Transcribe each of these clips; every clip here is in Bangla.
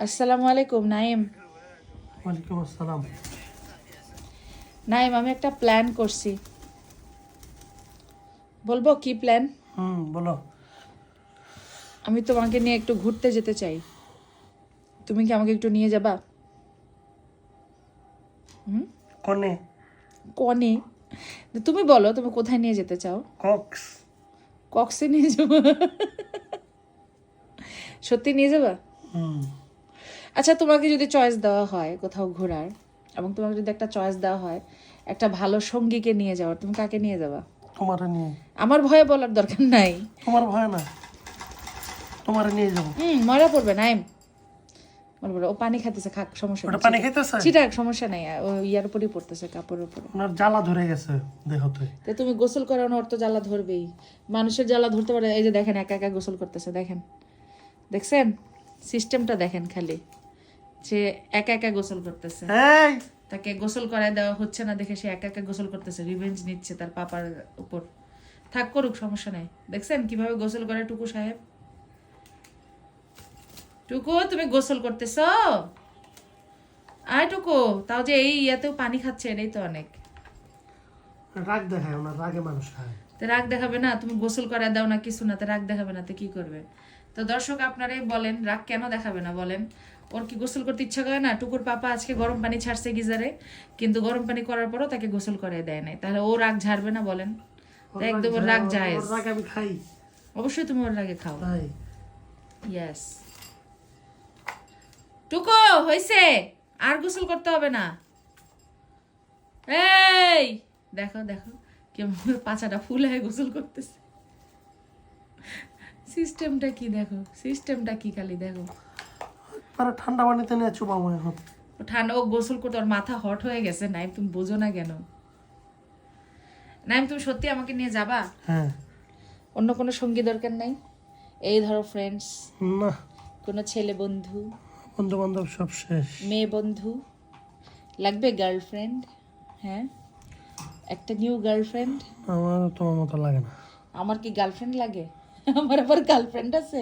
আসসালামু আলাইকুম নাইম। ওয়ালাইকুম আসসালাম। নাইম, আমি একটা প্ল্যান করছি, বলবো কি প্ল্যান? বলো। আমি তোমাকে নিয়ে একটু ঘুরতে যেতে চাই, তুমি কি আমাকে একটু নিয়ে যাবা? কোনে? কনে? তুমি বলো তুমি কোথায় নিয়ে যেতে চাও। কক্স। কক্সে নিয়ে যাবো? সত্যি নিয়ে যাবা? আচ্ছা, তোমাকে যদি চয়েস দেওয়া হয় কোথাও ঘোরার, এবং তোমাকে যদি একটা চয়েস দেওয়া হয় একটা ভালো সঙ্গীকে নিয়ে যাওয়ার, তুমি কাকে নিয়ে যাবা? তোমারে নিয়ে। আমার ভয়ে বলার দরকার নাই। তোমার ভয় না, তোমারে নিয়ে যাবো। মরা পড়বে নাইম, মনে পড়বে। ও পানি খাইতেছে, খাক, সমস্যা ওটা নেই। পানি খাইতেছে? চিটাক, সমস্যা নাই। ও ইয়ার উপরই পড়তেছে, কাপড়ের উপরে। ওনার জ্বালা ধরে গেছে দেহতে। তো তুমি গোসল করানো, ওর তো জ্বালা ধরবেই। মানুষের জ্বালা ধরতে পারে। এই যে দেখেন, একা একা গোসল করতেছে, দেখেন, দেখছেন সিস্টেমটা দেখেন খালি, যে একা একা গোসল করতেছে। এই তাকে গোসল করায় দেওয়া হচ্ছে না দেখে সে একা একা গোসল করতেছে, রিভেঞ্জ নিচ্ছে তার পাপার উপর। থাক, করুক, সমস্যা নাই। দেখছেন কিভাবে গোসল করে টুকু সাহেব? টুকু, তুমি গোসল করতেছ? আয় টুকু, তাও যে এই ইয়াতেও পানি খাচ্ছে, এটাই তো অনেক। রাগ দেখায়, ওনার রাগে মানুষ খায়। তো রাগ দেখাবে না? তুমি গোসল করা দাও না, কিছু না, তো রাগ দেখাবে না তো কি করবে? তো দর্শক আপনারাই বলেন, রাগ কেন দেখাবে না বলেন? ওর কি গোসল করতে ইচ্ছা করে না? টুকুর পাপা আজকে গরম পানি ছাড়ছে গিজারে, কিন্তু গরম পানি করার পরও তাকে গোসল করে দেয় নাই, তাহলে ও রাগ ঝাড়বে না বলেন? তো একদম ওর রাগ যায়। ওর রাগ আমি খাই। অবশ্যই তুমি ওর রাগে খাও। তাই ইয়েস। টুকু, হইছে, আর গোসল করতে হবে না। এই দেখো দেখো, কেমন পাছাটা ফুল হয়ে গোসল করতেছে। সিস্টেমটা কি দেখো, সিস্টেমটা কি খালি দেখো। পরে ঠান্ডা পানিতে নিয়ে চুপাবো এখন। ঠান্ডা, ও গোসল করতে ওর মাথা হট হয়ে গেছে। নাইম, তুমি বোঝো না কেন? নাইম, তুমি সত্যি আমাকে নিয়ে যাবা? হ্যাঁ। অন্য কোনো সঙ্গী দরকার নাই? এই ধরো ফ্রেন্ডস, না, কোনো ছেলে বন্ধু, বন্ধু বান্ধব সব শেষ। মেয়ে বন্ধু লাগবে? গার্লফ্রেন্ড? হ্যাঁ, একটা নিউ গার্লফ্রেন্ড। আমার তোমার মতো লাগে না। আমার কি গার্লফ্রেন্ড লাগে? আমার আবার গার্লফ্রেন্ড আছে?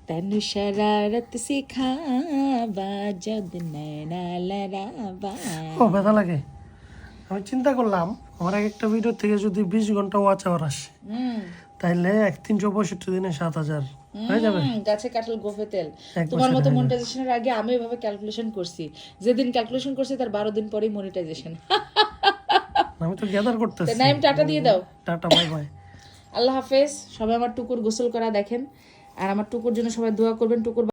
तनु शरारत सिखावा जब नैना लड़ावा। ও ব্যথা লাগে। আমি চিন্তা করলাম, আমার এক একটা ভিডিও থেকে যদি 20 ঘন্টা ওয়াচ আওয়ার আসে, তাইলে 365 দিনে 7,000 হয়ে যাবে। গাছে কাঁঠাল গোফে তেল। এক তোমার বছরে মতো হয়ে যাবে। মনিটাইজেশনের আগে আমি এভাবে ক্যালকুলেশন করছি, যেদিন ক্যালকুলেশন করছি তার 12 দিন পরেই মনিটাইজেশন। আমি তো গ্যাদার করতেছি। নাইম, টাটা দিয়ে দাও। Tata, bye bye. আল্লাহ হাফেজ। সবাই আমার টুকুর গোসল করা দেখেন, আর আমার টুকুর জন্য সবাই দোয়া করবেন। টুকুর